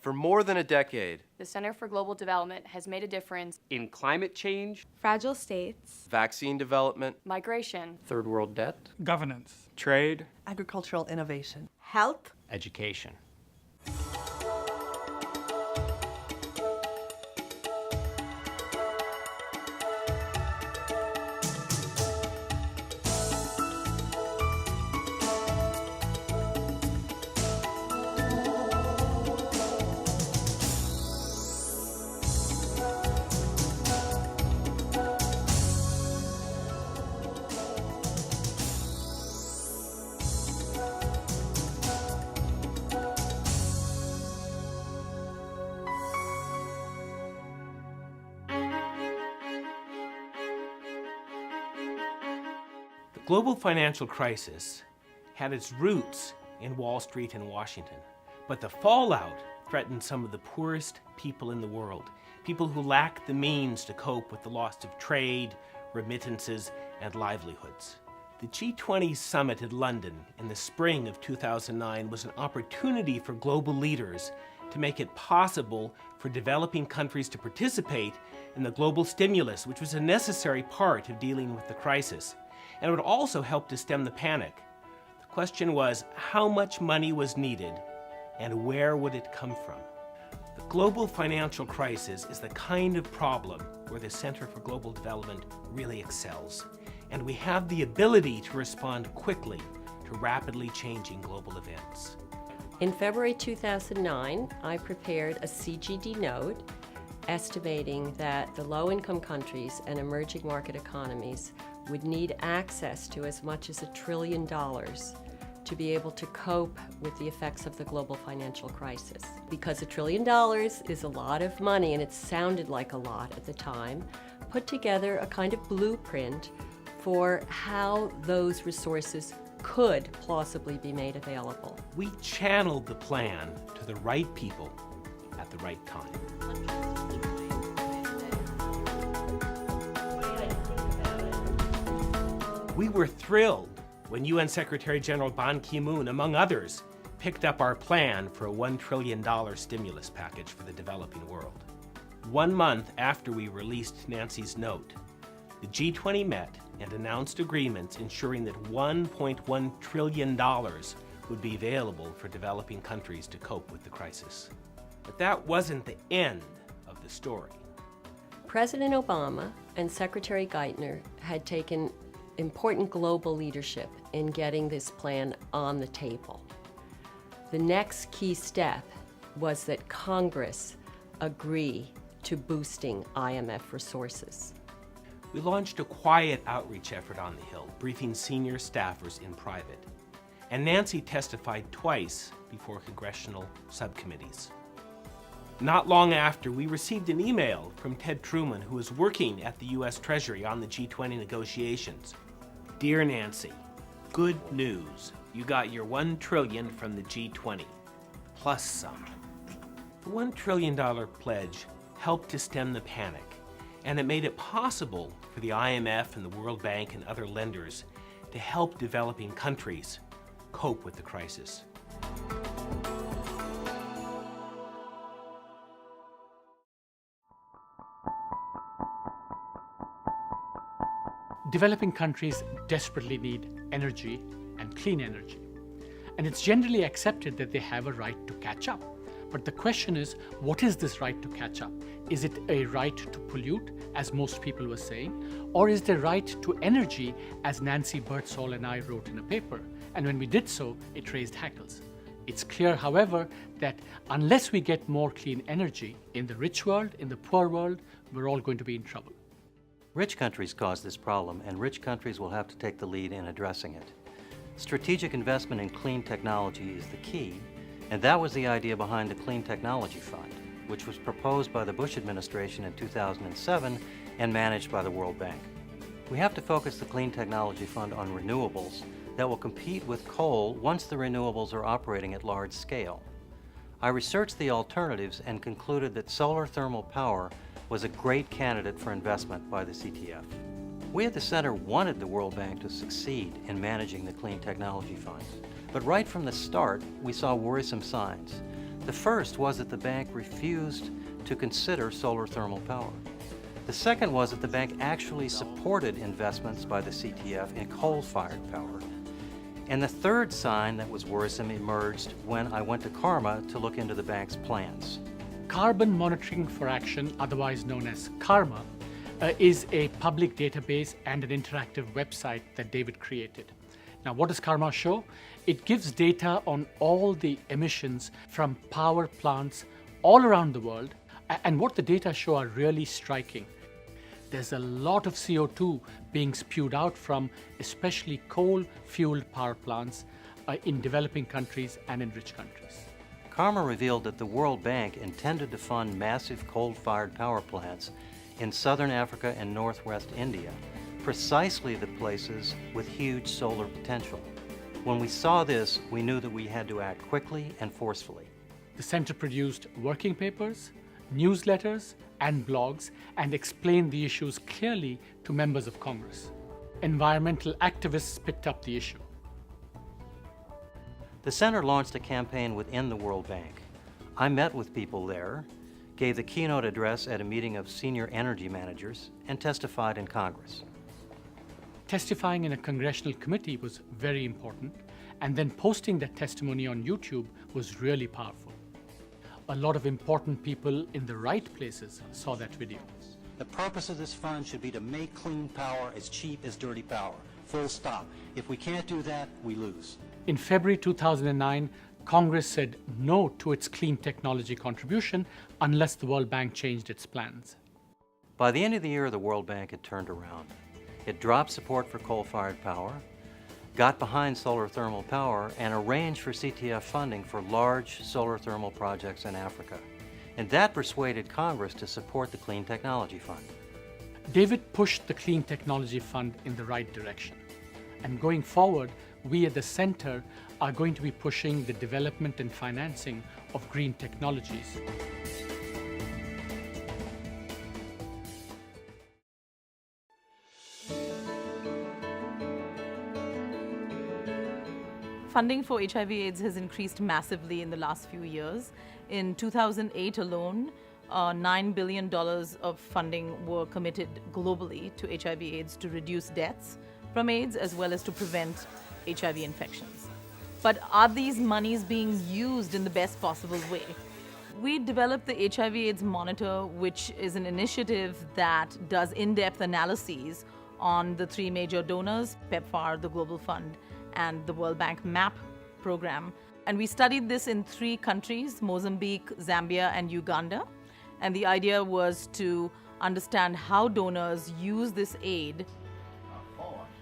For more than a decade, The Center for Global Development has made a difference in climate change, fragile states, vaccine development, migration, third world debt, governance, trade, agricultural innovation, health, education. The global financial crisis had its roots in Wall Street and Washington, but the fallout threatened some of the poorest people in the world, people who lacked the means to cope with the loss of trade, remittances, and livelihoods. The G20 summit in London in the spring of 2009 was an opportunity for global leaders to make it possible for developing countries to participate in the global stimulus, which was a necessary part of dealing with the crisis. And it would also help to stem the panic. The question was, how much money was needed and where would it come from? The global financial crisis is the kind of problem where the Center for Global Development really excels. And we have the ability to respond quickly to rapidly changing global events. In February 2009, I prepared a CGD note estimating that the low-income countries and emerging market economies would need access to as much as $1 trillion to be able to cope with the effects of the global financial crisis. Because $1 trillion is a lot of money, and it sounded like a lot at the time, put together a kind of blueprint for how those resources could plausibly be made available. We channeled the plan to the right people at the right time. We were thrilled when UN Secretary General Ban Ki-moon, among others, picked up our plan for a $1 trillion stimulus package for the developing world. 1 month after we released Nancy's note, the G20 met and announced agreements ensuring that $1.1 trillion would be available for developing countries to cope with the crisis. But that wasn't the end of the story. President Obama and Secretary Geithner had taken important global leadership in getting this plan on the table. The next key step was that Congress agree to boosting IMF resources. We launched a quiet outreach effort on the Hill, briefing senior staffers in private. And Nancy testified twice before congressional subcommittees. Not long after, we received an email from Ted Truman, who was working at the US Treasury on the G20 negotiations. Dear Nancy, good news. You got your $1 trillion from the G20, plus some. The $1 trillion pledge helped to stem the panic, and it made it possible for the IMF and the World Bank and other lenders to help developing countries cope with the crisis. Developing countries desperately need energy and clean energy. And it's generally accepted that they have a right to catch up. But the question is, what is this right to catch up? Is it a right to pollute, as most people were saying? Or is the right to energy, as Nancy Birdsall and I wrote in a paper? And when we did so, it raised hackles. It's clear, however, that unless we get more clean energy in the rich world, in the poor world, we're all going to be in trouble. Rich countries cause this problem, and rich countries will have to take the lead in addressing it. Strategic investment in clean technology is the key, and that was the idea behind the Clean Technology Fund, which was proposed by the Bush administration in 2007 and managed by the World Bank. We have to focus the Clean Technology Fund on renewables that will compete with coal once the renewables are operating at large scale. I researched the alternatives and concluded that solar thermal power was a great candidate for investment by the CTF. We at the Center wanted the World Bank to succeed in managing the Clean Technology Fund. But right from the start, we saw worrisome signs. The first was that the bank refused to consider solar thermal power. The second was that the bank actually supported investments by the CTF in coal-fired power. And the third sign that was worrisome emerged when I went to Karma to look into the bank's plans. Carbon Monitoring for Action, otherwise known as CARMA, is a public database and an interactive website that David created. Now, what does CARMA show? It gives data on all the emissions from power plants all around the world, and what the data show are really striking. There's a lot of CO2 being spewed out from especially coal-fueled power plants in developing countries and in rich countries. Karma revealed that the World Bank intended to fund massive coal-fired power plants in southern Africa and northwest India, precisely the places with huge solar potential. When we saw this, we knew that we had to act quickly and forcefully. The center produced working papers, newsletters, and blogs, and explained the issues clearly to members of Congress. Environmental activists picked up the issue. The center launched a campaign within the World Bank. I met with people there, gave the keynote address at a meeting of senior energy managers, and testified in Congress. Testifying in a congressional committee was very important, and then posting that testimony on YouTube was really powerful. A lot of important people in the right places saw that video. The purpose of this fund should be to make clean power as cheap as dirty power. Full stop. If we can't do that, we lose. In February 2009, Congress said no to its clean technology contribution unless the World Bank changed its plans. By the end of the year, the World Bank had turned around. It dropped support for coal-fired power, got behind solar thermal power, and arranged for CTF funding for large solar thermal projects in Africa. And that persuaded Congress to support the Clean Technology Fund. David pushed the Clean Technology Fund in the right direction. And going forward, we at the center are going to be pushing the development and financing of green technologies. Funding for HIV/AIDS has increased massively in the last few years. In 2008 alone, $9 billion of funding were committed globally to HIV/AIDS to reduce deaths from AIDS as well as to prevent HIV infections. But are these monies being used in the best possible way? We developed the HIV/AIDS Monitor, which is an initiative that does in-depth analyses on the three major donors, PEPFAR, the Global Fund, and the World Bank MAP program. And we studied this in 3 countries, Mozambique, Zambia, and Uganda. And the idea was to understand how donors use this aid.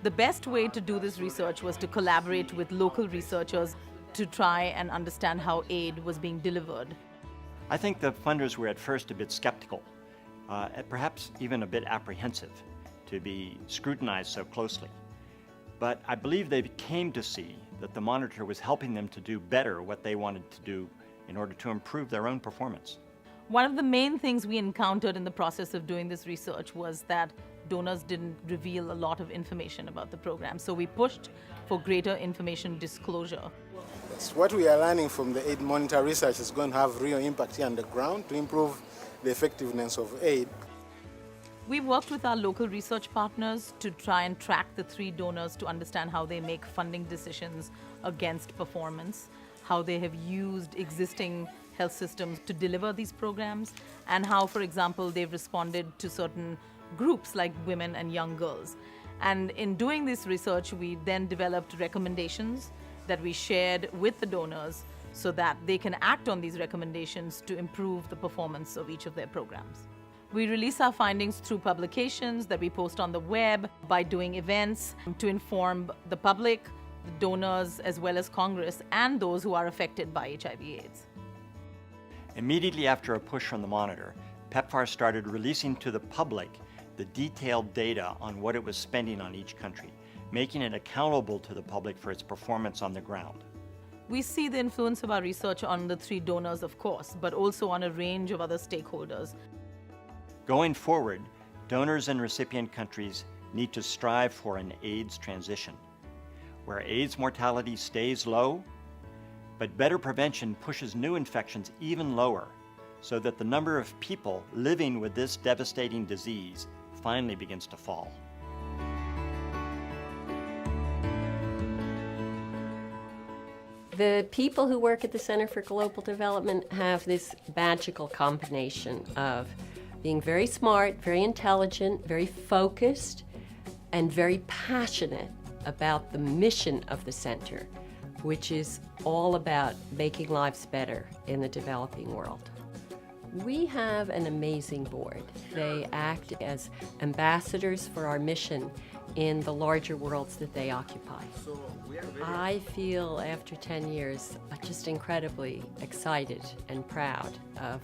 The best way to do this research was to collaborate with local researchers to try and understand how aid was being delivered. I think the funders were at first a bit skeptical, perhaps even a bit apprehensive to be scrutinized so closely. But I believe they came to see that the monitor was helping them to do better what they wanted to do in order to improve their own performance. One of the main things we encountered in the process of doing this research was that donors didn't reveal a lot of information about the program. So we pushed for greater information disclosure. Yes, what we are learning from the aid monitor research is going to have real impact here on the ground to improve the effectiveness of aid. We've worked with our local research partners to try and track the 3 donors to understand how they make funding decisions against performance, how they have used existing health systems to deliver these programs, and how, for example, they've responded to certain groups like women and young girls. And in doing this research, we then developed recommendations that we shared with the donors so that they can act on these recommendations to improve the performance of each of their programs. We release our findings through publications that we post on the web, by doing events to inform the public, the donors, as well as Congress, and those who are affected by HIV/AIDS. Immediately after a push from the monitor, PEPFAR started releasing to the public the detailed data on what it was spending on each country, making it accountable to the public for its performance on the ground. We see the influence of our research on the 3 donors, of course, but also on a range of other stakeholders. Going forward, donors and recipient countries need to strive for an AIDS transition, where AIDS mortality stays low, But better prevention pushes new infections even lower, so that the number of people living with this devastating disease finally begins to fall. The people who work at the Center for Global Development have this magical combination of being very smart, very intelligent, very focused, and very passionate about the mission of the center, which is all about making lives better in the developing world. We have an amazing board. They act as ambassadors for our mission in the larger worlds that they occupy. I feel after 10 years just incredibly excited and proud of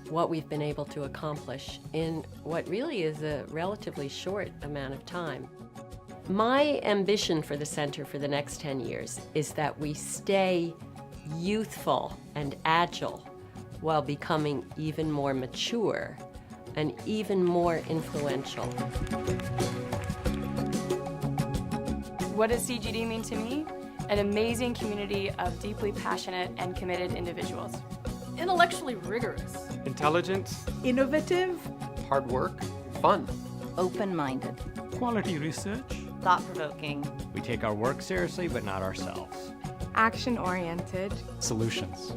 what we've been able to accomplish in what really is a relatively short amount of time. My ambition for the center for the next 10 years is that we stay youthful and agile while becoming even more mature and even more influential. What does CGD mean to me? An amazing community of deeply passionate and committed individuals. Intellectually rigorous. Intelligent. Innovative. Hard work. Fun. Open-minded. Quality research. Thought-provoking. We take our work seriously, but not ourselves. Action-oriented. Solutions.